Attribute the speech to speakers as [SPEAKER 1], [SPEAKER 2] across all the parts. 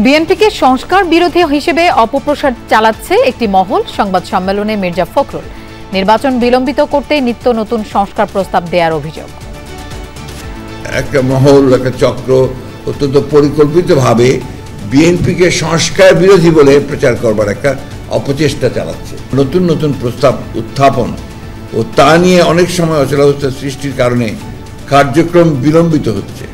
[SPEAKER 1] বিএনপিকে সংস্কার বিরোধী হিসেবে অপপ্রচার চালাচ্ছে একটি মহল। সংবাদ সম্মেলনে মির্জা ফখরুল নির্বাচন বিলম্বিত করতে নিত্য নতুন সংস্কার প্রস্তাব দেওয়ার অভিযোগ।
[SPEAKER 2] একটা মহল, একটা চক্র অত্যন্ত পরিকল্পিতভাবে বিএনপিকে সংস্কার বিরোধী বলে প্রচার করবার একটা অপচেষ্টা চালাচ্ছে। নতুন নতুন প্রস্তাব উত্থাপন ও তা নিয়ে অনেক সময় অচলাবস্থা সৃষ্টির কারণে কার্যক্রম বিলম্বিত হচ্ছে।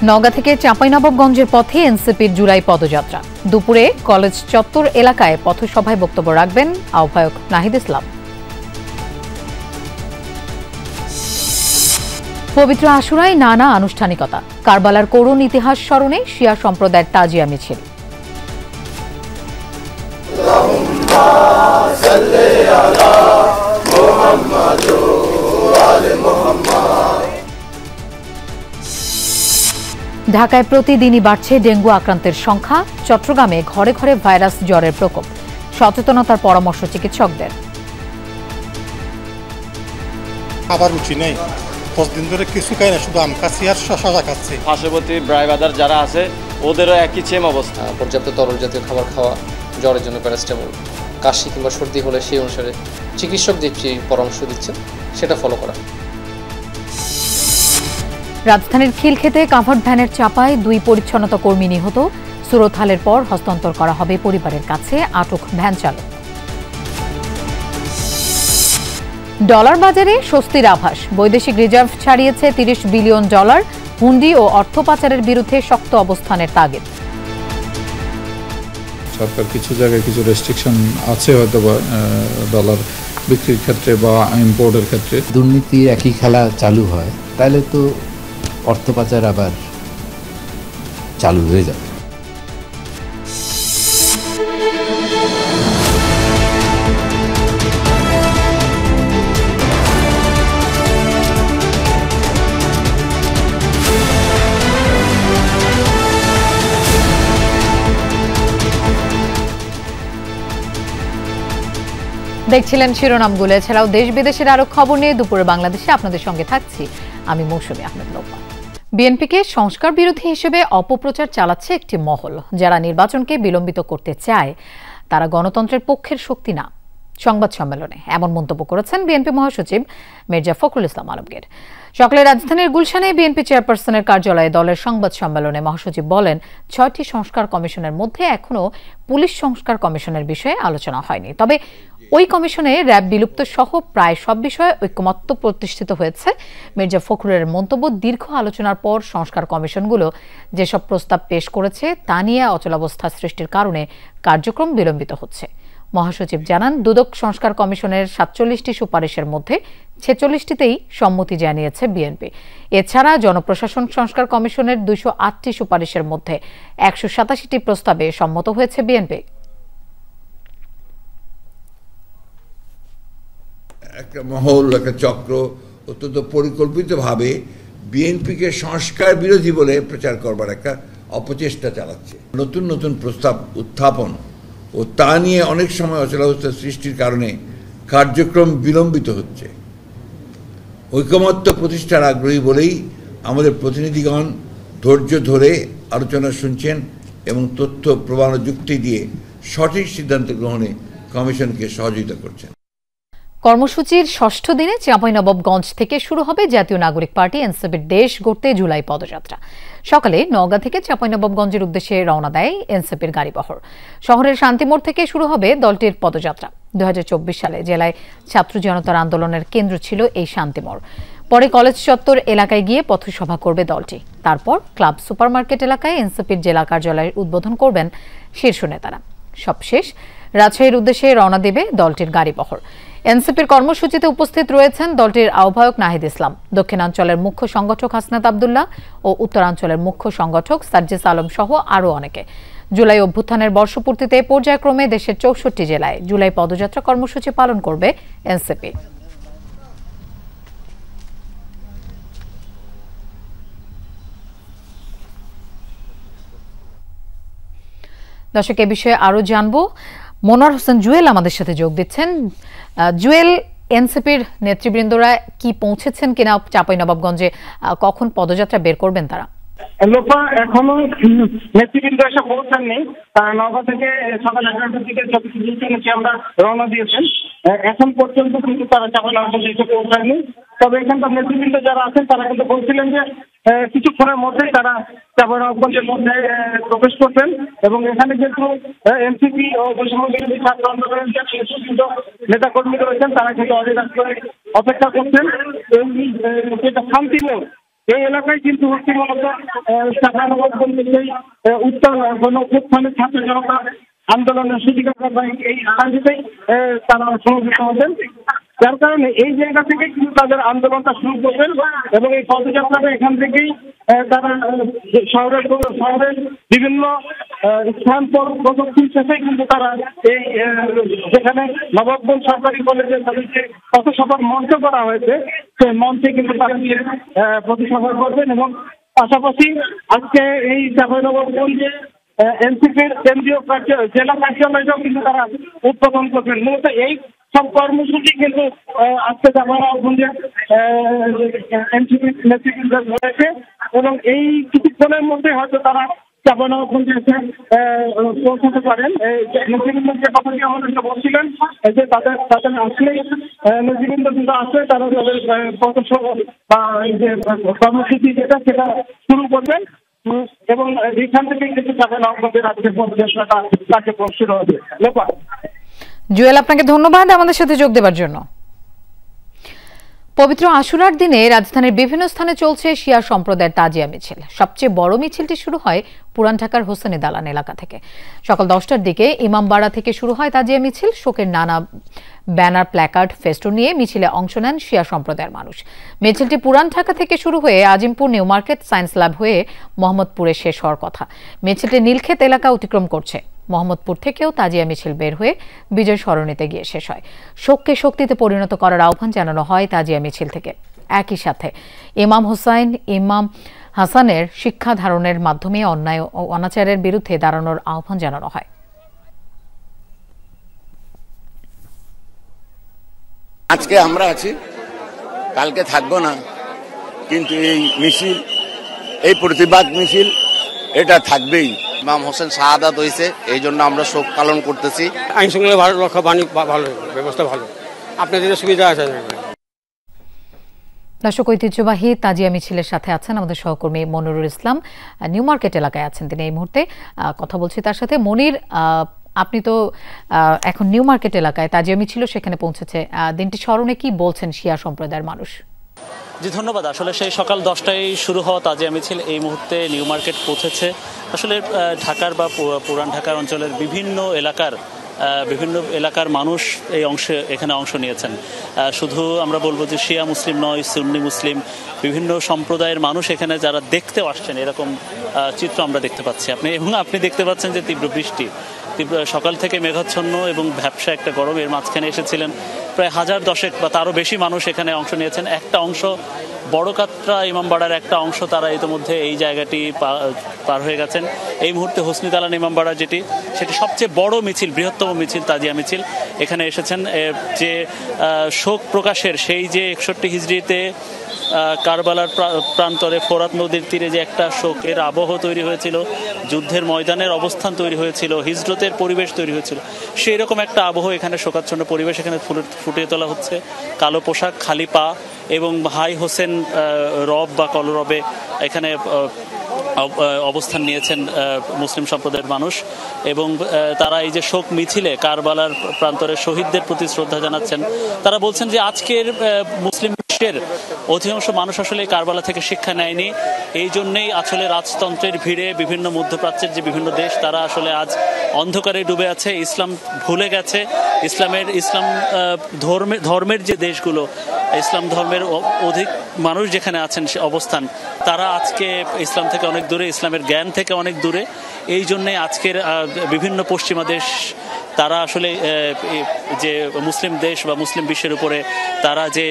[SPEAKER 1] নওগাঁ থেকে চাঁপাইনবাবগঞ্জের পথে এনসিপির জুলাই পদযাত্রা। দুপুরে কলেজ চত্বর এলাকায় পথসভায় বক্তব্য রাখবেন আহ্বায়ক নাহিদ ইসলাম। পবিত্র আশুরায় নানা আনুষ্ঠানিকতা। কারবালার করুণ ইতিহাস স্মরণে শিয়া সম্প্রদায়ের তাজিয়া মিছিল। ঢাকায় প্রতিদিনই বাড়ছে ডেঙ্গু আক্রান্তের সংখ্যা। চট্টগ্রামে ঘরে ঘরে ভাইরাস জ্বরের প্রকোপ। সচেতনতার পরামর্শ চিকিৎসকদের।
[SPEAKER 3] আবার রুচি নেই, 10 দিন ধরে কিছু খাই না, শুধু আম খাচ্ছি আর শশা খাচ্ছি।
[SPEAKER 4] পার্শ্ববর্তী ব্রাইবাদার যারা আছে ওদেরও একই সেম অবস্থা।
[SPEAKER 5] পর্যাপ্ত তরল জাতীয় খাবার খাওয়া, জ্বরের জন্য প্যারাসিটামল, কাশি কিংবা সর্দি হলে সেই অনুসারে চিকিৎসক যে পরামর্শ দিচ্ছেন সেটা ফলো করা।
[SPEAKER 1] রাজধানীর খিলক্ষেতে কাভার্ড ভ্যানের চাপায় 2 পরিচ্ছন্নতা কর্মী নিহত। সুরতহালের পর হস্তান্তর করা হবে পরিবারের কাছে। আটক ভ্যান চালক। ডলার বাজারে স্বস্তির আভাস। বৈদেশিক রিজার্ভ ছাড়িয়েছে $30 বিলিয়ন। হুন্ডি ও অর্থ পাচারের বিরুদ্ধে শক্ত অবস্থানের তাগিদ।
[SPEAKER 6] সরকার কিছু জায়গায় কিছু রেস্ট্রিকশন আছে হয়তো বা ডলার বিক্রির ক্ষেত্রে বা ইম্পোর্টের ক্ষেত্রে।
[SPEAKER 7] দুর্নীতি একই খেলা চালু হয় তাহলে তো অর্থ পাচার আবার চালু হয়ে যাবে।
[SPEAKER 1] দেখছিলেন শিরোনামগুলো। এছাড়াও দেশ বিদেশের আরো খবর নিয়ে দুপুরে বাংলাদেশে আপনাদের সঙ্গে থাকছি আমি মৌসুমী আহমেদ লোপা। বিএনপিকে সংস্কার বিরোধী হিসেবে অপপ্রচার চালাচ্ছে একটি মহল। যারা নির্বাচনকে বিলম্বিত করতে চায় তারা গণতন্ত্রের পক্ষের শক্তি না। সংবাদ সম্মেলনে এমন মন্তব্য করেছেন বিএনপি মহাসচিব মির্জা ফখরুল ইসলাম আলমগীর। সকালে রাজধানীর গুলশানে বিএনপি চেয়ারপারসনের কার্যালয়ে দলের সংবাদ সম্মেলনে মহাসচিব বলেন, 6টি সংস্কার কমিশনের মধ্যে এখনও পুলিশ সংস্কার কমিশনের বিষয়ে আলোচনা হয়নি। তবে ওই কমিশনে র্যাব বিলুপ্ত সহ প্রায় সব বিষয়ে ঐকমত্য প্রতিষ্ঠিত হয়েছে। মির্জা ফখরুলের মন্তব্য, দীর্ঘ আলোচনার পর সংস্কার কমিশনগুলো যেসব প্রস্তাব পেশ করেছে তা নিয়ে অচলাবস্থা সৃষ্টির কারণে কার্যক্রম বিলম্বিত হচ্ছে। মহাসচিব জানান, দুদক সংস্কার কমিশনের 47টি সুপারিশের মধ্যে 46টিতেই সম্মতি জানিয়েছে বিএনপি। এছাড়া জনপ্রশাসন সংস্কার কমিশনের 208টি সুপারিশের মধ্যে 187টি প্রস্তাবে সম্মত হয়েছে বিএনপি।
[SPEAKER 2] একটা মহল, একটা চক্র অত্যন্ত পরিকল্পিতভাবে বিএনপিকে সংস্কার বিরোধী বলে প্রচার করবার একটা অপচেষ্টা চালাচ্ছে। নতুন নতুন প্রস্তাব উত্থাপন ও তা নিয়ে অনেক সময় অচলাবস্থা সৃষ্টির কারণে কার্যক্রম বিলম্বিত হচ্ছে। ঐকমত্য প্রতিষ্ঠার আগ্রহী বলেই আমাদের প্রতিনিধিগণ ধৈর্য ধরে আলোচনা শুনছেন এবং তথ্য প্রমাণ যুক্তি দিয়ে সঠিক সিদ্ধান্ত গ্রহণে কমিশনকে সহযোগিতা করছেন।
[SPEAKER 1] কর্মসূচির 6ষ্ঠ দিনে চাঁপাইনবাবগঞ্জ থেকে শুরু হবে জাতীয় নাগরিক পার্টি এনসিপির দেশ গড়তে জুলাই পদযাত্রা। সকালে নওগাঁ থেকে চাঁপাইনবাবগঞ্জের উদ্দেশ্যে রওনা দেয় এনসিপির গাড়িবহর। শহরের শান্তিমোড় থেকে শুরু হবে দলটির পদযাত্রা। 2024 সালে জেলায় ছাত্র জনতার আন্দোলনের কেন্দ্র ছিল এই শান্তিমোড়। পরে কলেজ চত্বর এলাকায় গিয়ে পথসভা করবে দলটি। তারপর ক্লাব সুপারমার্কেট এলাকায় এনসিপির জেলা কার্যালয়ের উদ্বোধন করবেন শীর্ষ নেতারা। সবশেষ রাজশাহীর উদ্দেশ্যে রওনা দেবে দলটির গাড়িবহর। এনসিপির কর্মসূচিতে উপস্থিত রয়েছেন দলটির আহ্বায়ক নাহিদ ইসলাম, দক্ষিণাঞ্চলের মুখ্য সংগঠক হাসনাত আব্দুল্লাহ ও উত্তরাঞ্চলের মুখ্য সংগঠক সার্জিস আলম সহ আরও অনেকে। জুলাই অভ্যুত্থানের বর্ষপূর্তিতে পর্যায়ক্রমে দেশের 64 জেলায় জুলাই পদযাত্রা কর্মসূচি পালন করবে এনসিপি। দর্শক, এ বিষয়ে আরো জানবো। মনোয়ার হোসেন জুয়েল আমাদের সাথে যোগ দিচ্ছেন। জুয়েল, এনসিপির নেতৃবৃন্দরা কি পৌঁছেছেন কিনা চাঁপাইনবাবগঞ্জে? কখন পদযাত্রা বের করবেন তারা?
[SPEAKER 8] লোপা এখনো নেতৃবৃন্দ এসে পৌঁছাননি। নওগাঁ থেকে সকাল 11টার দিকে নিচে আমরা রওনা দিয়েছেন। এখন পর্যন্ত কিন্তু তারা চাঁপাইনবাবগঞ্জে এসে পৌঁছায়নি। তবে এখানকার নেতৃবৃন্দ যারা আছেন তারা কিন্তু বলছিলেন যে কিছুক্ষণের মধ্যেই তারা চাঁপাইনবাবগঞ্জের মধ্যে প্রবেশ করবেন এবং এখানে যেহেতু এনসিপি ও বৈষম্য বিরোধী ছাত্র আন্দোলনের নেতা কর্মী রয়েছেন তারা কিন্তু অধীর করে অপেক্ষা করছেন। যেটা শান্তি মোড় এই এলাকায় কিন্তু হচ্ছে মূলত চাঁপাইনবাবগঞ্জের সেই উত্তর গণ-অভ্যুত্থানের ছাত্র জনতা আন্দোলনের সূচিকা এই আয়োজিতেই তারা সমবেত হবেন। যার কারণে এই জায়গা থেকে কিন্তু তাদের আন্দোলনটা শুরু করবেন এবং এই পদযাত্রাটা এখান থেকেই তারা শহরের বিভিন্ন স্থান প্রদক্ষিণ শেষে কিন্তু তারা এই যেখানে নবাবগঞ্জ সরকারি কলেজে তাদেরকে পথসভার মঞ্চ করা হয়েছে সেই মঞ্চে কিন্তু তারা গিয়ে পথসভা করবেন এবং পাশাপাশি আজকে এই চাঁপাইনবাবগঞ্জে এনসিপির কেন্দ্রীয় জেলা কার্যালয়টাও কিন্তু তারা উদ্বোধন করবেন। মূলত এই সব কর্মসূচি কিন্তু আজকে চাঁপাইনবাবগঞ্জে এনসিপি নেতৃবৃন্দ রয়েছে এবং এই কিছুক্ষণের মধ্যে হয়তো তারা চাঁপাইনবাবগঞ্জে এসে পৌঁছাতে পারেন। নেতৃবৃন্দ যে কথাটি আমাদেরকে বলছিলেন যে তাদের আসলেই নেতৃবৃন্দ কিন্তু আসলে তারা তাদের বা যে কর্মসূচি যেটা সেটা শুরু করবেন এবং এখান থেকে কিন্তু চাঁপাইনবাবগঞ্জের আজকের পদযাত্রাটা কার্যক্রম শুরু হবে। লোপা
[SPEAKER 1] জুয়েল, আপনাকে ধন্যবাদ আমাদের সাথে যোগ দেওয়ার জন্য। পবিত্র আশুরার দিনে রাজধানীর বিভিন্ন স্থানে চলছে শিয়া সম্প্রদায়ের তাজিয়া মিছিল। সবচেয়ে বড় মিছিলটি শুরু হয় পুরান ঢাকার হোসেনি দালান এলাকা থেকে। সকাল 10টার দিকে ইমামবাড়া থেকে শুরু হয় তাজিয়া মিছিল। শোকের নানা ব্যানার, প্ল্যাকার্ড, ফেস্টুন নিয়ে মিছিলে অংশ নেন শিয়া সম্প্রদায়ের মানুষ। মিছিলটি পুরান ঢাকা থেকে শুরু হয়ে Azimpur, new market, science lab হয়ে মোহাম্মদপুরে শেষ হওয়ার কথা। মিছিলটি নীলক্ষেত এলাকা অতিক্রম করছে। মোহাম্মদপুর থেকেও তাজিয়া মিছিল বের হয়ে বিজয় সরণিতে গিয়ে শেষ হয়। শোককে শক্তিতে পরিণত করার আহ্বান জানানো হয় তাজিয়া মিছিল থেকে। একই সাথে ইমাম হাসানের শিক্ষা ধারণের মাধ্যমে অন্যায় ও অনাচারের বিরুদ্ধে দাঁড়ানোর আহ্বান জানানো হয়।
[SPEAKER 9] আজকে আমরা আছি, কালকে থাকবো না, কিন্তু এই মিছিল, এই প্রতিবাদ মিছিল এটা থাকবেই।
[SPEAKER 10] ইমাম হোসেন শাহাদাত হয়েছে, এই জন্য আমরা শোক পালন করতেছি।
[SPEAKER 11] আইন শৃঙ্খলা রক্ষা ভালো, ব্যবস্থা ভালো, আপনাদের সুবিধা আছে।
[SPEAKER 1] দর্শক, ঐতিহ্যবাহী তাজিয়া মিছিলের সাথে আছেন আমাদের সহকর্মী মনিরুল ইসলাম। নিউ মার্কেট এলাকায় আছেন তিনি এই মুহূর্তে। কথা বলছি তার সাথে। মনির, আপনি তো এখন নিউ মার্কেট এলাকায়, তাজিয়া মিছিল সেখানে পৌঁছেছে। দিনটি স্মরণে কি বলছেন শিয়া সম্প্রদায়ের মানুষ?
[SPEAKER 12] জি ধন্যবাদ। আসলে সেই সকাল 10টায় শুরু হওয়া তাজিয়া মিছিল এই মুহূর্তে নিউ মার্কেট পৌঁছেছে। আসলে ঢাকার বা পুরান ঢাকা অঞ্চলের বিভিন্ন এলাকার মানুষ এখানে অংশ নিয়েছেন। শুধু আমরা বলবো যে শিয়া মুসলিম নয়, সুন্নি মুসলিম, বিভিন্ন সম্প্রদায়ের মানুষ এখানে যারা দেখতেও আসছেন, এরকম চিত্র আমরা দেখতে পাচ্ছি। আপনি দেখতে পাচ্ছেন যে তীব্র বৃষ্টি, সকাল থেকে মেঘাচ্ছন্ন এবং ভ্যাপসা একটা গরম, এর মাঝখানে এসেছিলেন প্রায় 1010 বা তারও বেশি মানুষ এখানে অংশ নিয়েছেন। একটা অংশ বড়কাটরা ইমামবাড়ার একটা অংশ তারা ইতিমধ্যে এই জায়গাটি পার হয়ে গেছেন। এই মুহূর্তে হোসনি দালান ইমামবাড়া সেটি সবচেয়ে বড় মিছিল, বৃহত্তম মিছিল, তাজিয়া মিছিল এখানে এসেছেন। যে শোক প্রকাশের সেই যে 61 হিজরিতে কারবালার প্রান্তরে ফোরাত নদীর তীরে যে একটা শোকের আবহ তৈরি হয়েছিল, যুদ্ধের ময়দানের অবস্থান তৈরি হয়েছিল, হিজরতের পরিবেশ তৈরি হয়েছিল, সেই রকম একটা আবহ এখানে, শোকাচ্ছন্ন পরিবেশ এখানে ফুটিয়ে তোলা হচ্ছে। কালো পোশাক, খালি পা এবং হাই হোসেন রব বা কলরবে এখানে অবস্থান নিয়েছেন মুসলিম সম্প্রদায়ের মানুষ এবং তারা এই যে শোক মিছিলে কারবালার প্রান্তরে শহীদদের প্রতি শ্রদ্ধা জানাচ্ছেন। তারা বলছেন যে আজকের মুসলিম বিশ্বের অধিকাংশ মানুষ আসলে কারবালা থেকে শিক্ষা নেয়নি, এই জন্যেই আসলে রাজতন্ত্রের ভিড়ে বিভিন্ন মধ্যপ্রাচ্যের যে বিভিন্ন দেশ তারা আসলে আজ অন্ধকারে ডুবে আছে, ইসলাম ভুলে গেছে। ইসলাম ধর্মের যে দেশগুলো, ইসলাম ধর্মের অধিক মানুষ যেখানে আছেন সে অবস্থান, তারা আজকে ইসলাম থেকে অনেক দূরে, ইসলামের জ্ঞান থেকে অনেক দূরে। এই জন্যে আজকের বিভিন্ন পশ্চিমা দেশ তারা আসলে যে মুসলিম দেশ বা মুসলিম বিশ্বের উপরে তারা যে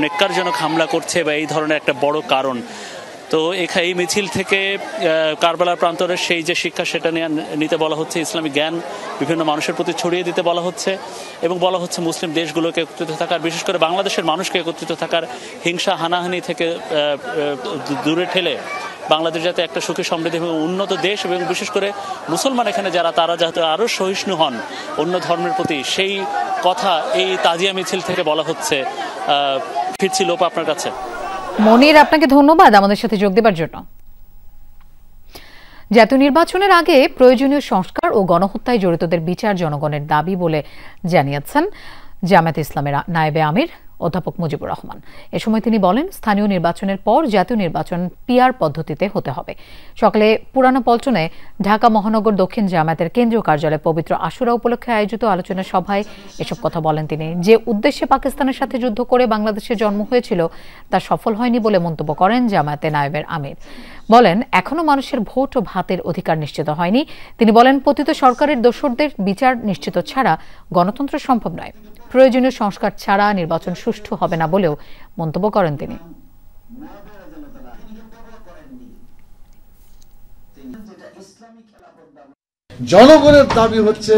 [SPEAKER 12] নেক্কারজনক হামলা করছে বা এই ধরনের একটা বড় কারণ। তো এই মিছিল থেকে কারবালার প্রান্তরের সেই যে শিক্ষা সেটা নিতে বলা হচ্ছে, ইসলামী জ্ঞান বিভিন্ন মানুষের প্রতি ছড়িয়ে দিতে বলা হচ্ছে এবং বলা হচ্ছে মুসলিম দেশগুলোকে একত্রিত থাকার, বিশেষ করে বাংলাদেশের মানুষকে একত্রিত থাকার, হিংসা হানাহানি থেকে দূরে ঠেলে বাংলাদেশ যাতে একটা সুখী সমৃদ্ধ এবং উন্নত দেশ এবং বিশেষ করে মুসলমান এখানে যারা তারা যাতে আরও সহিষ্ণু হন অন্য ধর্মের প্রতি, সেই কথা এই তাজিয়া মিছিল থেকে বলা হচ্ছে। ফিরছি লোপা আপনার কাছে।
[SPEAKER 1] মনির, আপনাকে ধন্যবাদ আমাদের সাথে যোগ দেবার জন্য। জাতীয় নির্বাচনের আগে প্রয়োজনীয় সংস্কার ও গণহত্যায় জড়িতদের বিচার জনগণের দাবি বলে জানিয়েছেন জামায়াতে ইসলামের নায়েবে আমির অধ্যাপক মুজিবুর রহমান। এ সময় তিনি বলেন, স্থানীয় নির্বাচনের পর জাতীয় নির্বাচন পিআর পদ্ধতিতে হতে হবে। সকালে পুরানো পল্টনে ঢাকা মহানগর দক্ষিণ জামায়াতের কেন্দ্রীয় কার্যালয়ে পবিত্র আশুরা উপলক্ষে আয়োজিত আলোচনা সভায় এসব কথা বলেন তিনি। যে উদ্দেশ্যে পাকিস্তানের সাথে যুদ্ধ করে বাংলাদেশের জন্ম হয়েছিল তা সফল হয়নি বলে মন্তব্য করেন জামায়াতে নায়েবের আমির। বলেন, এখনো মানুষের ভোট ও ভাতের অধিকার নিশ্চিত হয়নি। তিনি বলেন, পতিত সরকারের দোসরদের বিচার নিশ্চিত ছাড়া গণতন্ত্র সম্ভব নয়। প্রয়োজনীয় সংস্কার ছাড়া নির্বাচন সুষ্ঠু হবে না বলেও মন্তব্য করেন তিনি।
[SPEAKER 13] জনগণের দাবি হচ্ছে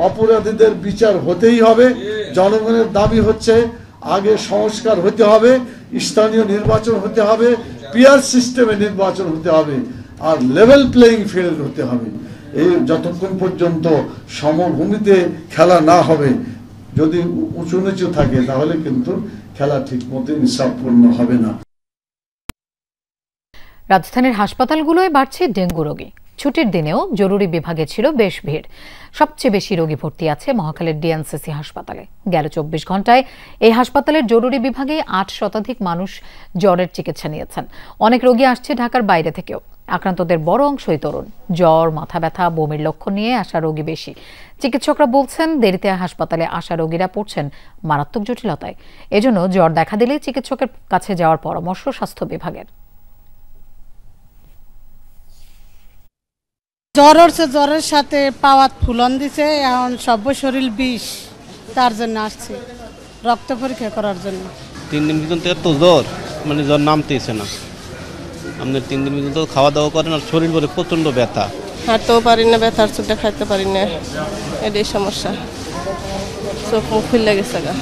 [SPEAKER 13] অপরাধীদের বিচার হতেই হবে। জনগণের দাবি হচ্ছে আগে সংস্কার হতে হবে, স্থানীয় নির্বাচন হতে হবে, পিআর সিস্টেমে নির্বাচন হতে হবে, আর লেভেল প্লেইং ফিল্ড হতে হবে। এই যতক্ষণ পর্যন্ত সমভূমিতে খেলা না হবে, যদি উঁচু নিচু থাকে, তাহলে কিন্তু খেলা ঠিক মতো ইনসাফপূর্ণ হবে না।
[SPEAKER 1] রাজধানীর হাসপাতালগুলোয় বাড়ছে ডেঙ্গু রোগী। ছুটির দিনেও জরুরি বিভাগে ছিল বেশ ভিড়। সবচেয়ে বেশি রোগী ভর্তি আছে মহাখালীর ডিএনসিসি হাসপাতালে। গেল 24 ঘন্টায় এই হাসপাতালের জরুরি বিভাগে 8 শতাধিক মানুষ জ্বরের চিকিৎসা নিয়েছেন। অনেক রোগী আসছে ঢাকার বাইরে থেকেও। আক্রান্তদের বড় অংশই তরুণ। জ্বর, মাথা ব্যথা, বমির লক্ষণ নিয়ে আসা রোগী বেশি। চিকিৎসকরা বলছেন, দেরিতে হাসপাতালে আসা রোগীরা পড়ছেন মারাত্মক জটিলতায়। এজন্য জ্বর দেখা দিলে চিকিৎসকের কাছে যাওয়ার পরামর্শ স্বাস্থ্য বিভাগের।
[SPEAKER 14] জ্বর হচ্ছে, জ্বরের সাথে পাওয়াত ফুলন দিছে, এখন সব শরীর বিষ, তার জন্য আসছে রক্ত পরীক্ষা করার জন্য।
[SPEAKER 15] 3 দিন পর্যন্ত এত জ্বর, মানে জ্বর নামতেছে না। আপনি 3 দিন পর্যন্ত খাওয়া দাওয়া করেন আর শরীর ভরে প্রচন্ড ব্যথা,
[SPEAKER 16] হাঁটতেও পারি না, ব্যথার চোখটা খাইতে পারি না, এটাই সমস্যা। চোখ মুখ খুলে গেছে গা।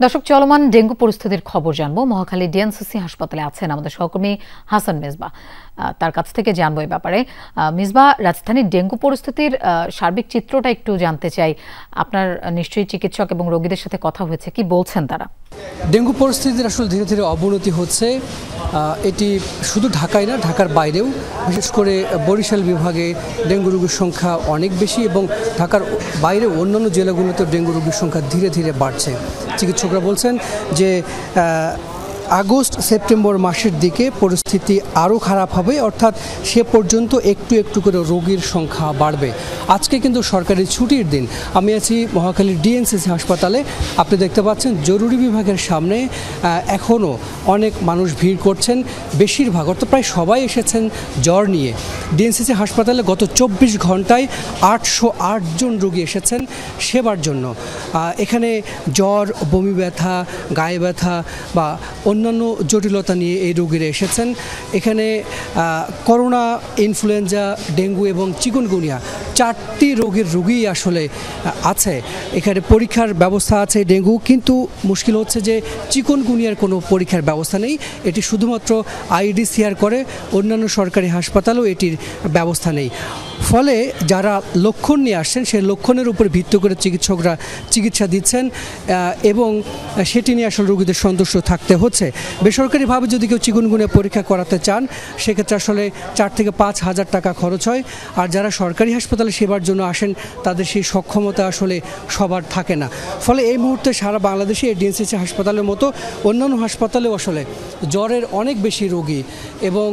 [SPEAKER 1] দর্শক, চলমান ডেঙ্গু পরিস্থিতির খবর জানবো। মহাখালী ডিএনসিসি হাসপাতালে আছেন আমাদের সহকর্মী হাসান মেজবা। তার কাছ থেকে জানবো এই ব্যাপারে। মেজবা, রাজধানীর ডেঙ্গু পরিস্থিতির সার্বিক চিত্রটা একটু জানতে চাই। আপনার নিশ্চয়ই চিকিৎসক এবং রোগীদের সাথে কথা হয়েছে, কি বলছেন তারা?
[SPEAKER 17] ডেঙ্গু পরিস্থিতির আসলে ধীরে ধীরে অবনতি হচ্ছে। এটি শুধু ঢাকায় না, ঢাকার বাইরেও, বিশেষ করে বরিশাল বিভাগে ডেঙ্গু রোগীর সংখ্যা অনেক বেশি এবং ঢাকার বাইরে অন্যান্য জেলাগুলোতেও ডেঙ্গু রোগীর সংখ্যা ধীরে ধীরে বাড়ছে। চিকিৎসকরা বলছেন যে আগস্ট সেপ্টেম্বর মাসের দিকে পরিস্থিতি আরও খারাপ হবে, অর্থাৎ সে পর্যন্ত একটু একটু করে রোগীর সংখ্যা বাড়বে। আজকে কিন্তু সরকারি ছুটির দিন। আমি আছি মহাখালীর ডিএনসিসি হাসপাতালে। আপনি দেখতে পাচ্ছেন জরুরি বিভাগের সামনে এখনও অনেক মানুষ ভিড় করছেন। বেশিরভাগ, অর্থাৎ প্রায় সবাই এসেছেন জ্বর নিয়ে। ডিএনসিসি হাসপাতালে গত 24 ঘন্টায় 808 জন রোগী এসেছেন সেবার জন্য। এখানে জ্বর, বমি ব্যথা, গায়ে ব্যথা বা অন্যান্য জটিলতা নিয়ে এই রোগীরা এসেছেন। এখানে করোনা, ইনফ্লুয়েঞ্জা, ডেঙ্গু এবং চিকুনগুনিয়া 4টি রোগের রোগী আসলে আছে। এখানে পরীক্ষার ব্যবস্থা আছে ডেঙ্গু, কিন্তু মুশকিল হচ্ছে যে চিকুনগুনিয়ার কোনো পরীক্ষার ব্যবস্থা নেই। এটি শুধুমাত্র আইডিসিআর করে, অন্যান্য সরকারি হাসপাতালেও এটির ব্যবস্থা নেই। ফলে যারা লক্ষণ নিয়ে আসছেন সেই লক্ষণের উপর ভিত্তি করে চিকিৎসকরা চিকিৎসা দিচ্ছেন এবং সেটি নিয়ে আসলে রোগীদের সন্তুষ্ট থাকতে হচ্ছে। বেসরকারিভাবে যদি কেউ চিকুনগুনিয়া পরীক্ষা করাতে চান সেক্ষেত্রে আসলে 4 থেকে 5 হাজার টাকা খরচ হয়। আর যারা সরকারি হাসপাতালে সেবার জন্য আসেন তাদের সেই সক্ষমতা আসলে সবার থাকে না। ফলে এই মুহূর্তে সারা বাংলাদেশে এই ডিএনসিসি হাসপাতালের মতো অন্যান্য হাসপাতালেও আসলে জ্বরের অনেক বেশি রোগী এবং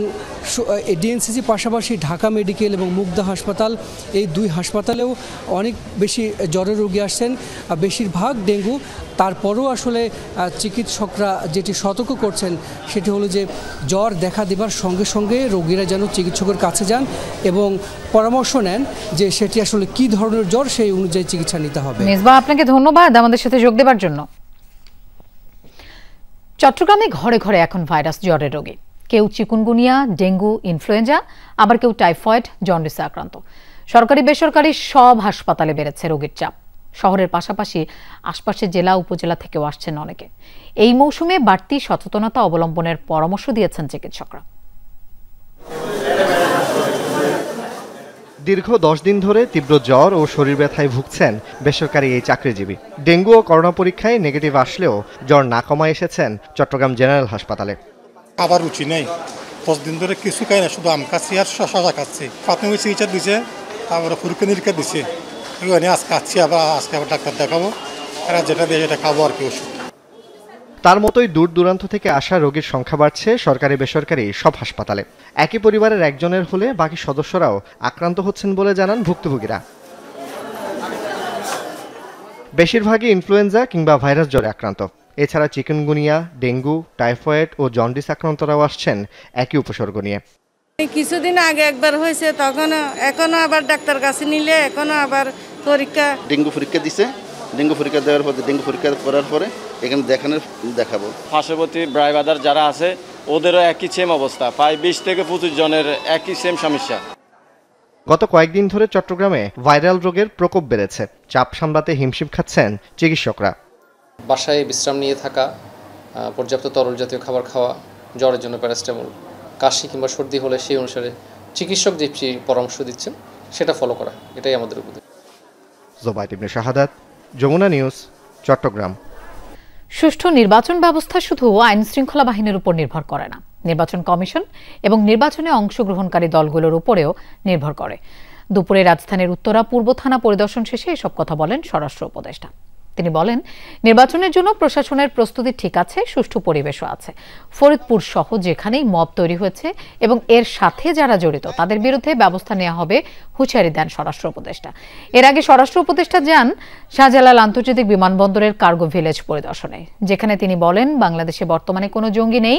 [SPEAKER 17] ডিএনসিসি পাশাপাশি ঢাকা মেডিকেল এবং মুগদা হাসপাতাল, এই 2 হাসপাতালেও অনেক বেশি জ্বরের রোগী আসছেন, বেশিরভাগ ডেঙ্গু। তারপরও আসলে চিকিৎসকরা যেটি সতর্ক করছেন সেটি হলো যে জ্বর দেখা দেবার সঙ্গে সঙ্গে রোগীরা যেন চিকিৎসকের কাছে যান এবং পরামর্শ নেন যে সেটি আসলে কী ধরনের জ্বর, সেই অনুযায়ী চিকিৎসা নিতে হবে।
[SPEAKER 1] মেজবা, আপনাকে ধন্যবাদ আমাদের সাথে যোগ দেবার জন্য। চট্টগ্রামে ঘরে ঘরে এখন ভাইরাস জ্বরের রোগী। কেউ চিকুনগুনিয়া, ডেঙ্গু, ইনফ্লুয়েঞ্জা, আবার কেউ টাইফয়েড, জন্ডিসে আক্রান্ত। সরকারি বেসরকারি সব হাসপাতালে বেড়েছে রোগীর চাপ। শহরের পাশাপাশি আশপাশের জেলা উপজেলা থেকেও আসছেন অনেকে। এই মৌসুমে বাড়তি সচেতনতা অবলম্বনের পরামর্শ দিয়েছেন চিকিৎসকরা।
[SPEAKER 18] দীর্ঘ 10 দিন ধরে তীব্র জ্বর ও শরীর ব্যথায় ভুগছেন বেসরকারি এই চাকরিজীবী। ডেঙ্গু ও করোনা পরীক্ষায় নেগেটিভ আসলেও জ্বর না কমায় এসেছেন চট্টগ্রাম জেনারেল হাসপাতালে।
[SPEAKER 3] খাবার রুচি নেই, 10 দিন ধরে কিছু খাই না, শুধু আম খাচ্ছি আর শশা খাচ্ছি। প্রাথমিক চিকিৎসা দিছে, তারপরে পরীক্ষা নিরীক্ষা দিছে, এগুলো আজকে খাচ্ছি, আজকে আবার ডাক্তার দেখাবো, এরা যেটা দিয়ে যেটা খাবো আর কি ওষুধ।
[SPEAKER 18] তার মতোই দূর দূরান্ত থেকে আসা রোগীর সংখ্যা বাড়ছে সরকারি বেসরকারি সব হাসপাতালে। একই পরিবারের একজনের হলে বাকি সদস্যরাও আক্রান্ত হচ্ছেন বলে জানান ভুক্তভোগীরা। বেশিরভাগই ইনফ্লুয়েঞ্জা কিংবা ভাইরাস জ্বরে আক্রান্ত। এছাড়া চিকেনগুনিয়া, ডেঙ্গু, টাইফয়েড ও জন্ডিস আক্রান্তরাও আসছেন একই উপসর্গ নিয়ে।
[SPEAKER 14] কিছুদিন আগে একবার হয়েছে, এখনো আবার ডাক্তার কাছে নিলে এখনো আবার পরীক্ষা।
[SPEAKER 10] ডেঙ্গু পরীক্ষা দিছে, ডেঙ্গু পরীক্ষা দেওয়ার পরে ডেঙ্গু পরীক্ষা করার পরে এখানে দেখাবো।
[SPEAKER 4] পার্শ্ববর্তী ব্রাইবাদার যারা আছে ওদেরও একই সেম অবস্থা, প্রায় 20 থেকে 25 জনের একই সেম সমস্যা।
[SPEAKER 18] গত কয়েকদিন ধরে চট্টগ্রামে ভাইরাল রোগের প্রকোপ বেড়েছে। চাপ সামলাতে হিমশিম খাচ্ছেন চিকিৎসকরা।
[SPEAKER 5] বাসায় বিশ্রাম নিয়ে থাকা, পর্যাপ্ত তরল জাতীয় খাবার খাওয়া, জ্বরের জন্য প্যারাস্টামল, কাশি কিংবা সর্দি হলে সেই অনুসারে চিকিৎসক যে পরামর্শ দিচ্ছেন সেটা ফলো করা, এটাই আমাদের উপদেশ।
[SPEAKER 18] জোবায়েদ ইবনে শাহাদাত, যমুনা নিউজ, চট্টগ্রাম।
[SPEAKER 1] সুষ্ঠু নির্বাচন ব্যবস্থা শুধু আইন শৃঙ্খলা বাহিনীর উপর নির্ভর করে না, নির্বাচন কমিশন এবং নির্বাচনে অংশগ্রহণকারী দলগুলোর উপরেও নির্ভর করে। দুপুরে রাজধানীর উত্তরা পূর্ব থানা পরিদর্শন শেষে এসব কথা বলেন স্বরাষ্ট্র উপদেষ্টা। তিনি বলেন, নির্বাচনের জন্য প্রশাসনের প্রস্তুতি ঠিক আছে, সুষ্ঠু পরিবেশও আছে। ফরিদপুর সহ যেখানেই মব তৈরি হয়েছে এবং এর সাথে যারা জড়িত তাদের বিরুদ্ধে ব্যবস্থা নেওয়া হবে, হুঁশিয়ারি দেন স্বরাষ্ট্র উপদেষ্টা। এর আগে স্বরাষ্ট্র উপদেষ্টা যান শাহজালাল আন্তর্জাতিক বিমানবন্দরের কার্গো ভিলেজ পরিদর্শনে, যেখানে তিনি বলেন, বাংলাদেশে বর্তমানে কোনো জঙ্গি নেই।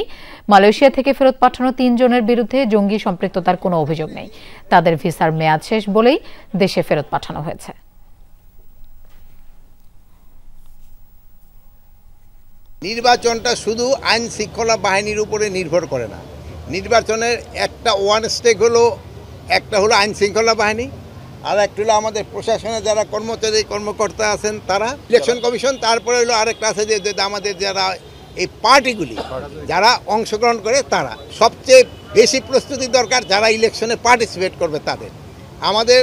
[SPEAKER 1] মালয়েশিয়া থেকে ফেরত পাঠানো 3 জনের বিরুদ্ধে জঙ্গি সম্পৃক্ততার কোনো অভিযোগ নেই। তাদের ভিসার মেয়াদ শেষ বলেই দেশে ফেরত পাঠানো হয়েছে।
[SPEAKER 19] নির্বাচনটা শুধু আইন শৃঙ্খলা বাহিনীর উপরে নির্ভর করে না। নির্বাচনের একটা ওয়ান স্টেক হলো, একটা হলো আইন শৃঙ্খলা বাহিনী, আর একটা হলো আমাদের প্রশাসনে যারা কর্মকর্তা আছেন তারা, ইলেকশন কমিশন, তারপরে হলো আরেকটা আছে যে আমাদের যারা এই পার্টিগুলি যারা অংশগ্রহণ করে তারা। সবচেয়ে বেশি প্রস্তুতি দরকার যারা ইলেকশনে পার্টিসিপেট করবে তাদের। আমাদের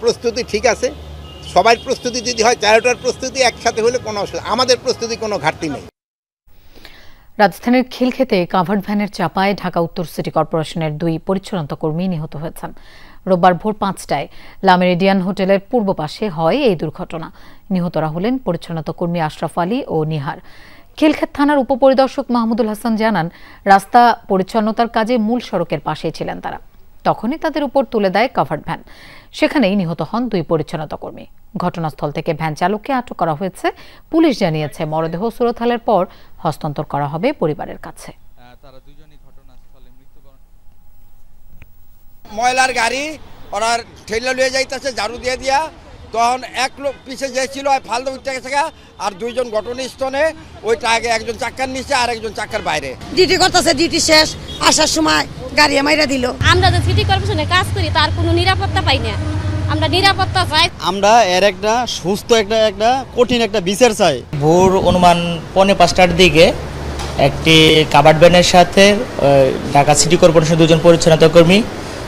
[SPEAKER 19] প্রস্তুতি ঠিক আছে, সবার প্রস্তুতি যদি হয়, 4টার প্রস্তুতি একসাথে হলে কোনো অসুবিধা, আমাদের প্রস্তুতি কোনো ঘাটতি নেই।
[SPEAKER 1] রাজধানীর খিলক্ষেতে কাভার্ড ভ্যানের চাপায় ঢাকা উত্তর সিটি কর্পোরেশনের 2 পরিচ্ছন্নতা কর্মী নিহত হয়েছেন। রোববার ভোর 5টায় লা মেরিডিয়ান হোটেলের পূর্ব পাশে হয় এই দুর্ঘটনা। নিহতরা হলেন পরিচ্ছন্নতা কর্মী আশরাফ আলী ও নিহার। খিলক্ষেত থানার উপপরিদর্শক মাহমুদুল হাসান জানান, রাস্তা পরিচ্ছন্নতার কাজে মূল সড়কের পাশেই ছিলেন তারা। তখনই তাদের উপর তুলে দেয় কাভার্ড ভ্যান। সেখানেই নিহত হন 2 পরিচ্ছন্নতা কর্মী। ঘটনাস্থল থেকে ভ্যান চালককে আটক করা হয়েছে। পুলিশ জানিয়েছে, মরদেহ সুরতহালের পর হস্তান্তর করা হবে পরিবারের কাছে।
[SPEAKER 20] ময়লার গাড়ি ওরা ঠেলে লিয়ে যাইতেছে ঝাড়ু দিয়ে দিয়া, তখন এক লোক পিছিয়ে যাইছিল ফালতু উঠতে গেছে, আর 2 জন ঘটনাস্থলে ওইটা আগে একজন চাক্কার নিচে আর একজন চাক্কার বাইরে।
[SPEAKER 21] ডিউটি করতেছে, ডিউটি শেষ, আসার সময় গাড়ি মাইরা দিল। আমরা যে সিটি কর্পোরেশনে কাজ করি তার কোনো নিরাপত্তা পাই না, আমরা নিরাপত্তা চাই।
[SPEAKER 22] আমরা এর একটা সুস্থ একটা কঠিন একটা বিচার চাই। ভোর অনুমান 4:45টার দিকে একটি কাভার্ড ভ্যানের সাথে ঢাকা সিটি কর্পোরেশনের 2 জন পরিচ্ছন্নতা কর্মী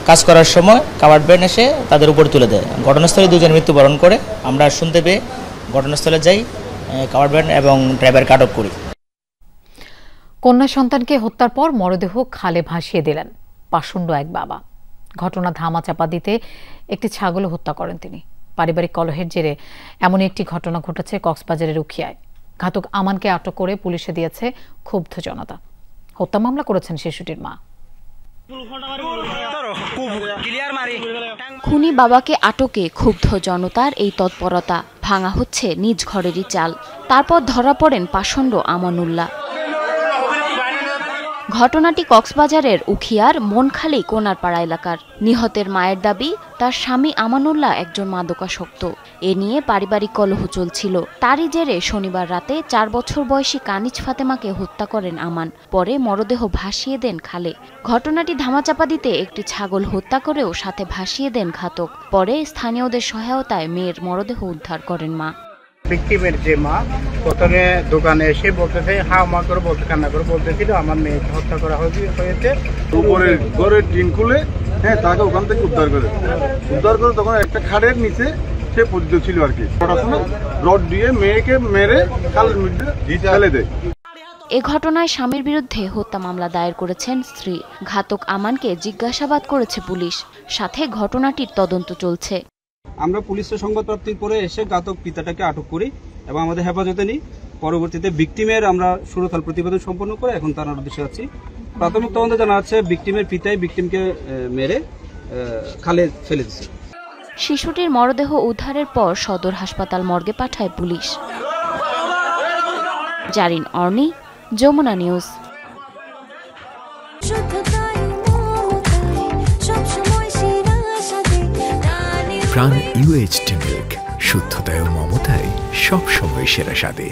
[SPEAKER 22] কাজ করার সময় কাভার্ড ভ্যান এসে তাদের উপর তুলে দেয়। ঘটনাস্থলে 2 জন মৃত্যুবরণ করে। আমরা শুনতে পেয়ে ঘটনাস্থলে যাই, কাভার্ড ভ্যান এবং ড্রাইভারকে আটক করি।
[SPEAKER 1] কন্যা সন্তানকে হত্যার পর মরদেহ খালে ভাসিয়ে দিলেন পাষণ্ড এক বাবা। ঘটনা ধামাচাপা দিতে একটি ছাগল হত্যা করেন তিনি। পারিবারিক কলহের জেরে এমন একটি ঘটনা ঘটেছে কক্সবাজারের উখিয়ায়। ঘাতক আমানকে আটক করে পুলিশে দিয়েছে ক্ষুব্ধ জনতা। হত্যা মামলা করেছেন শিশুটির মা।
[SPEAKER 23] খুনি বাবাকে আটকে ক্ষুব্ধ জনতার এই তৎপরতা। ভাঙা হচ্ছে নিজ ঘরেরই চাল। তারপর ধরা পড়েন পাষণ্ড আমানুল্লাহ। ঘটনাটি কক্সবাজারের উখিয়ার মনখালী কোনারপাড়া এলাকার। নিহতের মায়ের দাবি, তার স্বামী আমানুল্লাহ একজন মাদকাসক্ত। এ নিয়ে পারিবারিক কলহ চলছিল। তারই জেরে শনিবার রাতে 4 বছর বয়সী কানিজ ফাতেমাকে হত্যা করেন আমান। পরে মরদেহ ভাসিয়ে দেন খালে। ঘটনাটি ধামাচাপা দিতে একটি ছাগল হত্যা করেও সাথে ভাসিয়ে দেন ঘাতক। পরে স্থানীয়দের সহায়তায় মেয়ের মরদেহ উদ্ধার করেন মা।
[SPEAKER 2] ভিকটিমের যে মা প্রথমে দোকানে এসে বলতেছে মা করে বলতে কান্না করে বলতেছিল আমার মেয়েকে হত্যা করা হয়েছে।
[SPEAKER 6] উপরে ঘরের টিন খুলে তাকে ওখান থেকে উদ্ধার করে তখন একটা খাড়ের নিচে সে পতিত ছিল আর কি। পড়াশোনা রড দিয়ে মেয়েকে মেরে খালের মধ্যে ফেলে দেয়।
[SPEAKER 23] এ ঘটনায় স্বামীর বিরুদ্ধে হত্যা মামলা দায়ের করেছেন স্ত্রী। ঘাতক আমানকে জিজ্ঞাসাবাদ করেছে পুলিশ, সাথে ঘটনাটির তদন্ত চলছে।
[SPEAKER 7] আমরা পুলিশের সংবাদ প্রাপ্তির পরে এসে ঘাতক পিতাটাকে আটক করি এবং আমাদের হেফাজতে নিই। পরবর্তীতে ভিকটিমের আমরা সুরতাল প্রতিবেদন সম্পন্ন করে এখন থানার উদ্দেশ্যে আছি। প্রাথমিক তদন্তে জানা যাচ্ছে ভিকটিমের পিতাই ভিকটিমকে মেরে খালে ফেলে দিয়েছে।
[SPEAKER 23] শিশুটির মরদেহ উদ্ধারের পর সদর হাসপাতাল মর্গে পাঠায় পুলিশ। জারিন অর্নি, যমুনা নিউজ।
[SPEAKER 24] প্রাণ UHT মিল্ক, শুদ্ধতায় ও মমতায় সবসময় সেরা স্বাদে।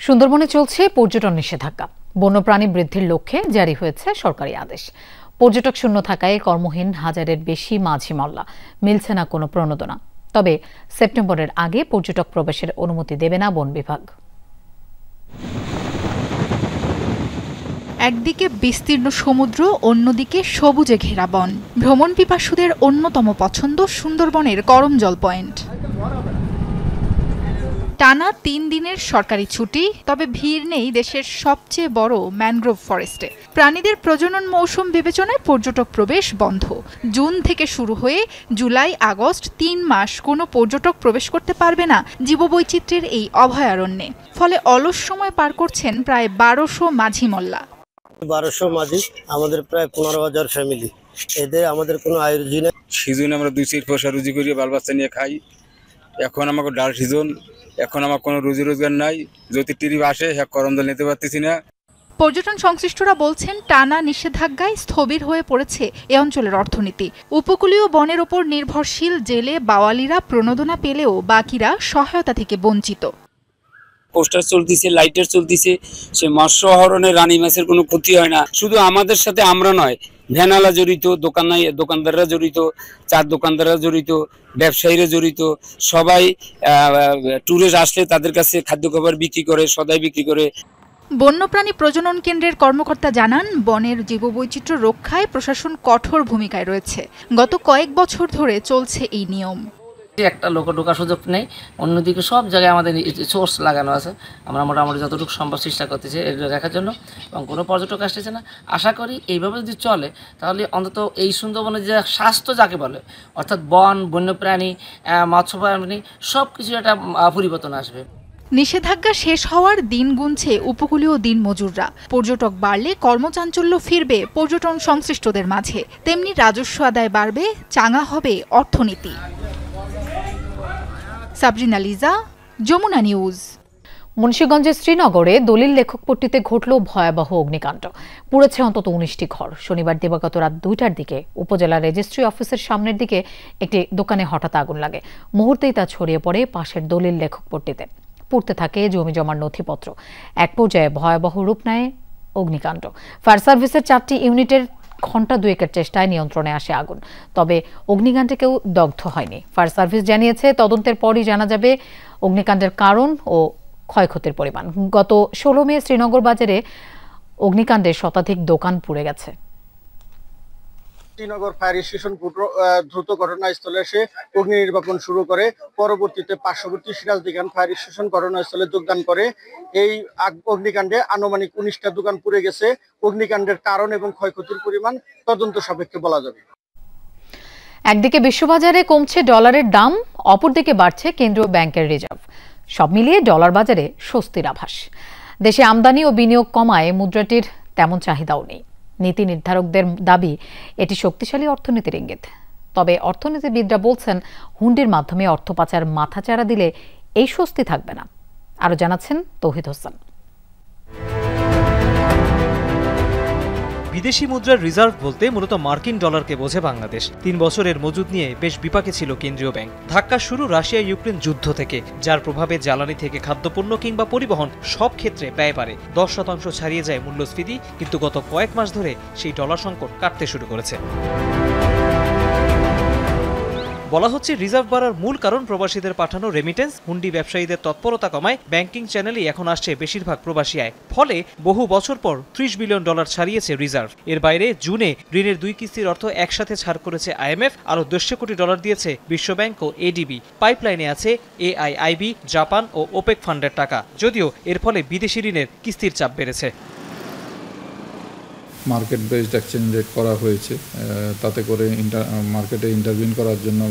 [SPEAKER 1] সুন্দরবনে চলছে পর্যটন নিষেধাজ্ঞা। বন্যপ্রাণী বৃদ্ধির লক্ষ্যে জারি হয়েছে সরকারি আদেশ। পর্যটক শূন্য থাকায় কর্মহীন হাজারের বেশি মাঝি মল্লা, মিলছে না কোনো প্রণোদনা। তবে সেপ্টেম্বরের আগে পর্যটক প্রবেশের অনুমতি দেবে না বন বিভাগ।
[SPEAKER 25] একদিকে বিস্তীর্ণ সমুদ্র, অন্যদিকে সবুজে ঘেরা বন। ভ্রমণ পিপাসুদের অন্যতম পছন্দ সুন্দরবনের করমজল পয়েন্ট। টানা 3 দিনের সরকারি ছুটি, তবে ভিড় নেই দেশের সবচেয়ে বড় ম্যানগ্রোভ ফরেস্টে। প্রাণীদের প্রজনন মৌসুম বিবেচনায় পর্যটক প্রবেশ বন্ধ। জুন থেকে শুরু হয়ে জুলাই আগস্ট 3 মাস কোনো পর্যটক প্রবেশ করতে পারবে না জীববৈচিত্র্যের এই অভয়ারণ্যে। ফলে অলস সময় পার করছেন প্রায় 1200 মাঝি মল্লা।
[SPEAKER 26] 1200 মাঝি, আমাদের প্রায় 15,000 ফ্যামিলি। এদের আমাদের কোনো আয় রুজি নেই।
[SPEAKER 27] সিজনে আমরা 2-4 পয়সা রুজি করি, বাল বাচ্চা নিয়ে খাই। এখন আমাকে ডাল সিজন, এখন আমার কোনো রুজি রোজগার নাই। যদি টিরিপ আসে করমজল নিতে পারতেছি না।
[SPEAKER 25] পর্যটন সংশ্লিষ্টরা বলছেন টানা নিষেধাজ্ঞায় স্থবির হয়ে পড়েছে এ অঞ্চলের অর্থনীতি। উপকূলীয় বনের ওপর নির্ভরশীল জেলে বাওয়ালিরা প্রণোদনা পেলেও বাকিরা সহায়তা থেকে বঞ্চিত।
[SPEAKER 28] পোস্টার চলতেছে, লাইটার চলতেছে, সে মৎস্য আহরণে রানী মাছের কোনো ক্ষতি হয় না। শুধু আমাদের সাথে আমরা নয়, ভ্যানালা জড়িত, দোকানদাররা জড়িত, চার দোকানদাররা জড়িত, ব্যবসায়ীরা জড়িত। সবাই ট্যুরিস্ট আসলে তাদের কাছে খাদ্য খাবার বিক্রি করে, সদাই বিক্রি করে।
[SPEAKER 25] বন্যপ্রাণী প্রজনন কেন্দ্রের কর্মকর্তা জানান, বনের জীববৈচিত্র্য রক্ষায় প্রশাসন কঠোর ভূমিকায় রয়েছে। গত কয়েক বছর ধরে চলছে এই নিয়ম।
[SPEAKER 29] একটা লোক ঢোকার সুযোগ নেই, অন্যদিকে সব জায়গায় আমাদের সোর্স লাগানো আছে। আমরা মোটামুটি যতটুকু সম্ভব চেষ্টা করতেছি এটা দেখার জন্য, এবং কোনো পর্যটক আসতেছে না। আশা করি এইভাবে যদি চলে তাহলে অন্তত এই সুন্দরবনের যে স্বাস্থ্য যাকে বলে, অর্থাৎ বন, বন্যপ্রাণী, মৎস্যপ্রাণী সব কিছু একটা পরিবর্তন আসবে।
[SPEAKER 25] নিষেধাজ্ঞা শেষ হওয়ার দিন গুনছে উপকূলীয় দিন মজুররা। পর্যটক বাড়লে কর্মচাঞ্চল্য ফিরবে পর্যটন সংশ্লিষ্টদের মাঝে, তেমনি রাজস্ব আদায় বাড়বে, চাঙা হবে অর্থনীতি। সাবরিনা লিজা, যমুনা নিউজ।
[SPEAKER 1] মুন্সিগঞ্জের শ্রীনগরে দলিল লেখকপট্টিতে ঘটল ভয়াবহ অগ্নিকাণ্ড। পুড়েছে অন্তত 19টি ঘর। শনিবার দিবাগত রাত 2টার দিকে উপজেলা রেজিস্ট্রি অফিসের সামনের দিকে একটি দোকানে হঠাৎ আগুন লাগে। মুহূর্তেই তা ছড়িয়ে পড়ে পাশের দলিল লেখকপট্টিতে। পুড়তে থাকে জমি জমার নথিপত্র। এক পর্যায়ে ভয়াবহ রূপ নেয় অগ্নিকাণ্ড। ফায়ার সার্ভিসের 4টি ইউনিটের ঘণ্টা 2-এর চেষ্টায় নিয়ন্ত্রণে আসে আগুন। তবে অগ্নিকাণ্ডে কেউ দগ্ধ হয়নি। ফায়ার সার্ভিস জানিয়েছে তদন্তের পরই জানা যাবে অগ্নিকাণ্ডের কারণ ও ক্ষয়ক্ষতির পরিমাণ। গত 16 মে শ্রীনগর বাজারে অগ্নিকাণ্ডে শতাধিক দোকান পুড়ে গেছে।
[SPEAKER 26] শ্রীনগর ফায়ার স্টেশন দ্রুত ঘটনাস্থলে এসে অগ্নি নির্বাপন শুরু করে। পরবর্তীতে পার্শ্ববর্তী সিরাজদিখান ফায়ার স্টেশন ঘটনাস্থলে যোগদান করে। এই অগ্নিকাণ্ডে আনুমানিক 19টা দোকান পুড়ে গেছে। অগ্নিকাণ্ডের কারণ এবং ক্ষয়ক্ষতির পরিমাণ তদন্ত সাপেক্ষে বলা যাবে।
[SPEAKER 1] একদিকে বিশ্ববাজারে কমছে ডলারের দাম, অপরদিকে বাড়ছে কেন্দ্রীয় ব্যাংকের রিজার্ভ। সব মিলিয়ে ডলার বাজারে স্বস্তির আভাস। দেশে আমদানি ও বিনিয়োগ কমায় মুদ্রাটির তেমন চাহিদাও নেই। নীতি নির্ধারকদের দাবি এটি শক্তিশালী অর্থনীতির ইঙ্গিত। তবে অর্থনীতিবিদরা বলছেন হুন্ডির মাধ্যমে অর্থ পাচার মাথাচাড়া দিলে এই স্বস্তি থাকবে না। আরো জানাচ্ছেন তৌহিদ হোসেন।
[SPEAKER 30] বিদেশি মুদ্রার রিজার্ভ বলতে মূলত মার্কিন ডলারকে বোঝে বাংলাদেশ। 3 বছরের মজুদ নিয়ে বেশ বিপাকে ছিল কেন্দ্রীয় ব্যাংক। ধাক্কা শুরু রাশিয়া ইউক্রেন যুদ্ধ থেকে, যার প্রভাবে জ্বালানি থেকে খাদ্যপণ্য কিংবা পরিবহন সব ক্ষেত্রে ব্যয় বাড়ে। 10% ছাড়িয়ে যায় মূল্যস্ফীতি, কিন্তু গত কয়েক মাস ধরে সেই ডলার সংকট কাটতে শুরু করেছে। বলা হচ্ছে রিজার্ভ বাড়ার মূল কারণ প্রবাসীদের পাঠানো রেমিটেন্স, হুন্ডি ব্যবসায়ীদের তৎপরতা কমায় ব্যাংকিং চ্যানেলেই এখন আসছে বেশিরভাগ প্রবাসী আয়। ফলে বহু বছর পর $30 বিলিয়ন ছাড়িয়েছে রিজার্ভ। এর বাইরে জুনে ঋণের 2 কিস্তির অর্থ একসাথে ছাড় করেছে IMF, আরও $150 কোটি দিয়েছে বিশ্বব্যাংক ও ADB। পাইপলাইনে আছে AIIB, জাপান ও ওপেক ফান্ডের টাকা, যদিও এর ফলে বিদেশি ঋণের কিস্তির চাপ বেড়েছে।
[SPEAKER 3] মার্কেট বেসড এক্সচেঞ্জ রেট করা হয়েছে, তাতে করে মার্কেটে ইন্টারভিন করার জন্য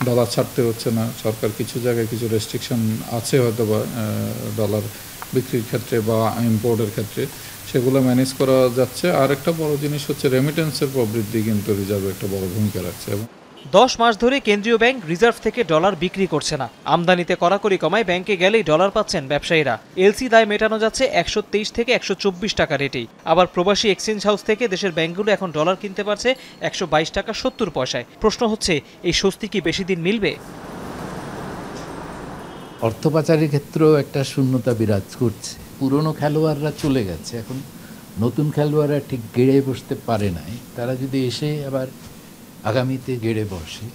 [SPEAKER 3] ডলার ছাড়তে হচ্ছে না। সরকার কিছু জায়গায় কিছু রেস্ট্রিকশন আছে হয়তো বা ডলার বিক্রির ক্ষেত্রে বা ইম্পোর্টের ক্ষেত্রে, সেগুলো ম্যানেজ করা যাচ্ছে। আর একটা বড় জিনিস হচ্ছে রেমিটেন্সের প্রবৃদ্ধি কিন্তু রিজার্ভে একটা বড় ভূমিকা রাখছে।
[SPEAKER 30] 10 মাস ধরে কেন্দ্রীয় ব্যাংক রিজার্ভ থেকে ডলার বিক্রি করছে না। আমদানিতে কড়াকড়ি কমায় ব্যাংকে গেলেই ডলার পাচ্ছেন ব্যবসায়ীরা। এলসি দায় মেটানো যাচ্ছে 123 থেকে 124 টাকা রেটেই। আবার প্রবাসী এক্সচেঞ্জ হাউস থেকে দেশের ব্যাংকগুলো এখন ডলার কিনতে পারছে 122 টাকা 70 পয়সায়। প্রশ্ন হচ্ছে, এই স্বস্তি কি বেশি দিন মিলবে?
[SPEAKER 8] অর্থ পাচারের ক্ষেত্রেও একটা শূন্যতা বিরাজ করছে। পুরনো খেলোয়াড়রা চলে গেছে, এখন নতুন খেলোয়াড়রা ঠিক গেড়ে বসতে পারে নাই। তারা যদি এসে আবার আগামীতে গেড়ে বসে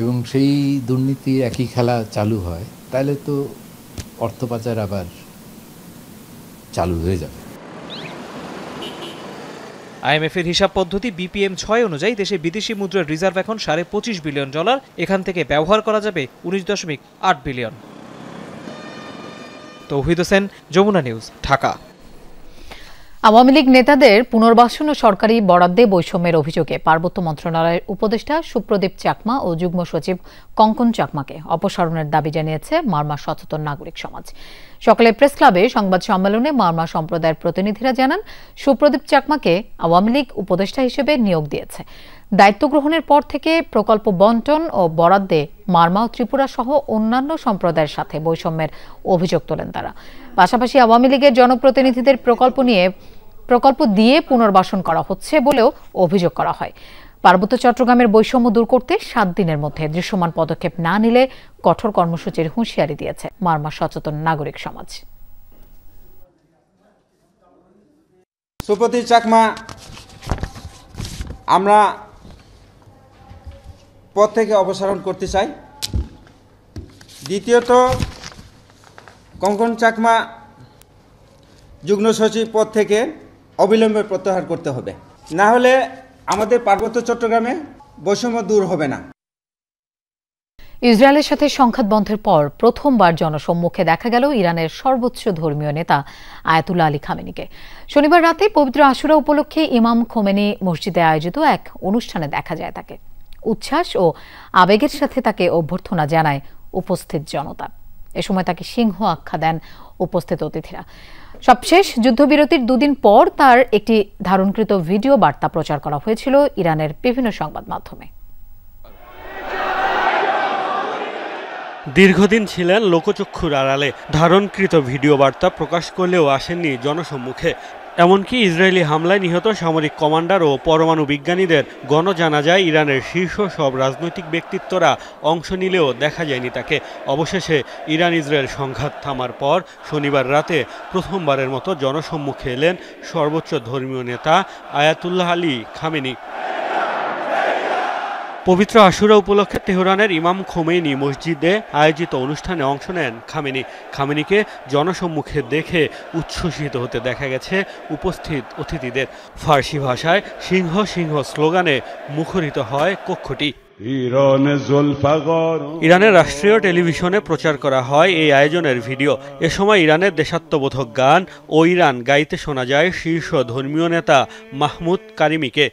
[SPEAKER 8] এবং সেই দুর্নীতি একই খেলা চালু হয়, তাহলে তো অর্থ পাচার আবার চালু হয়ে যাবে।
[SPEAKER 30] IMF এর হিসাব পদ্ধতি BPM 6 অনুযায়ী দেশে বিদেশি মুদ্রার রিজার্ভ এখন $25 বিলিয়ন। এখান থেকে ব্যবহার করা যাবে 19.8 বিলিয়ন। তৌহিদ হোসেন, যমুনা নিউজ, ঢাকা।
[SPEAKER 1] আওয়ামী লীগ নেতাদের পুনর্বাসন ও সরকারি বরাদ্দে বৈষম্যের অভিযোগে পার্বত্য মন্ত্রণালয়ের উপদেষ্টা সুপ্রদীপ চাকমা ও যুগ্ম সচিব কঙ্কন চাকমাকে অপসারণের দাবি জানিয়েছে মারমা সচেতন নাগরিক সমাজ। সকালে প্রেস ক্লাবে সংবাদ সম্মেলনে মারমা সম্প্রদায়ের প্রতিনিধিরা জানান, সুপ্রদীপ চাকমাকে আওয়ামী লীগ উপদেষ্টা হিসেবে নিয়োগ দিয়েছে। দায়িত্ব গ্রহণের পর থেকে প্রকল্প বন্টন ও বরাদ্দে মারমা ও ত্রিপুরা সহ অন্যান্য সম্প্রদায়ের সাথে বৈষম্যের অভিযোগ তোলেন তারা। পাশাপাশি আওয়ামী লীগের জনপ্রতিনিধিদের প্রকল্প দিয়ে পুনর্বাসন করা হচ্ছে বলেও অভিযোগ করা হয়। পার্বত্য চট্টগ্রামের বৈষম্য দূর করতে 7 দিনের মধ্যে দৃশ্যমান পদক্ষেপ না নিলে কঠোর কর্মসূচির হুঁশিয়ারি দিয়েছে মারমা সচেতন নাগরিক সমাজ।
[SPEAKER 9] সুপ্রদীপ চাকমা আমরা পদ থেকে অপসারণ করতে চাই। দ্বিতীয়ত, কঙ্কন চাকমা যুগ্ম সচিব পদ থেকে অবিলম্বে প্রত্যাহার করতে হবে, না হলে আমাদের পার্বত্য চট্টগ্রামে বৈষম্য দূর হবে না।
[SPEAKER 1] ইসরায়েলের সাথে সংঘাত বন্ধের পর প্রথমবার জনসম্মুখে দেখা গেল ইরানের সর্বোচ্চ ধর্মীয় নেতা আয়াতুল্লাহ আলী খামেনিকে। শনিবার রাতে পবিত্র আশুরা উপলক্ষে ইমাম খোমেনি মসজিদে আয়োজিত এক অনুষ্ঠানে দেখা যায় তাকে। উচ্ছ্বাস ও আবেগের সাথে তাকে অভ্যর্থনা জানায় উপস্থিত জনতা। এ সময় তাকে সিংহ আখ্যা দেন উপস্থিত অতিথিরা। সবশেষ যুদ্ধবিরতির 2 দিন পর তার একটি ধারণকৃত ভিডিও বার্তা প্রচার করা হয়েছিল ইরানের বিভিন্ন সংবাদ মাধ্যমে।
[SPEAKER 11] দীর্ঘদিন ছিলেন লোকচক্ষুর আড়ালে, ধারণকৃত ভিডিও বার্তা প্রকাশ করলেও আসেননি জনসম্মুখে। এমনকি ইসরায়েলি হামলায় নিহত সামরিক কমান্ডার ও পরমাণু বিজ্ঞানীদের গণজানাজায় ইরানের শীর্ষ সব রাজনৈতিক ব্যক্তিত্বরা অংশ নিলেও দেখা যায়নি তাকে। অবশেষে ইরান ইসরায়েল সংঘাত থামার পর শনিবার রাতে প্রথমবারের মতো জনসম্মুখে এলেন সর্বোচ্চ ধর্মীয় নেতা আয়াতুল্লাহ আলী খামেনি। পবিত্র আশুরা উপলক্ষে তেহরানের ইমাম খোমেনি মসজিদে আয়োজিত অনুষ্ঠানে অংশ নেন খামেনি। খামেনিকে জনসম্মুখে দেখে উচ্ছ্বসিত হতে দেখা গেছে উপস্থিত অতিথিদের। ফার্সি ভাষায় সিংহ সিংহ স্লোগানে মুখরিত হয় কক্ষটি। ইরানের রাষ্ট্রীয় টেলিভিশনে প্রচার করা হয় এই আয়োজনের ভিডিও। এ সময় ইরানের দেশাত্মবোধক গান ও ইরান গাইতে শোনা যায় শীর্ষ ধর্মীয় নেতা মাহমুদ কারিমিকে।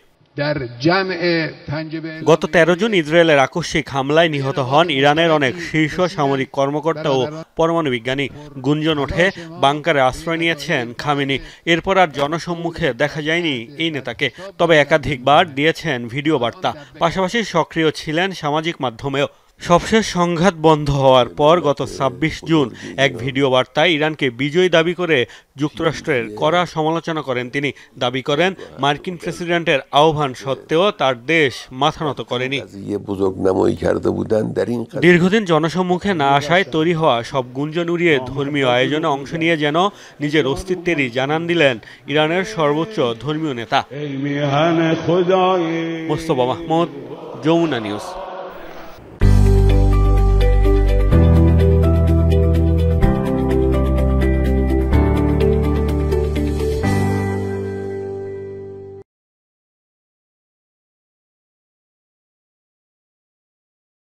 [SPEAKER 11] গত 13 জুন ইসরায়েলের আকস্মিক হামলায় নিহত হন ইরানের অনেক শীর্ষ সামরিক কর্মকর্তা ও পরমাণু বিজ্ঞানী। গুঞ্জন ওঠে বাংকারে আশ্রয় নিয়েছেন খামেনি। এরপর আর জনসম্মুখে দেখা যায়নি এই নেতাকে, তবে একাধিকবার দিয়েছেন ভিডিও বার্তা। পাশাপাশি সক্রিয় ছিলেন সামাজিক মাধ্যমেও। সবশেষ সংঘাত বন্ধ হওয়ার পর গত 26 জুন এক ভিডিও বার্তায় ইরানকে বিজয়ী দাবি করে যুক্তরাষ্ট্রের কড়া সমালোচনা করেন তিনি। দাবি করেন মার্কিন প্রেসিডেন্টের আহ্বান সত্ত্বেও তার দেশ মাথা নত করেনি। দীর্ঘদিন জনসম্মুখে না আসায় তৈরি হওয়া সব গুঞ্জন উড়িয়ে ধর্মীয় আয়োজনে অংশ নিয়ে যেন নিজের অস্তিত্বেরই জানান দিলেন ইরানের সর্বোচ্চ ধর্মীয় নেতা। মোস্তফা মাহমুদ, যমুনা নিউজ।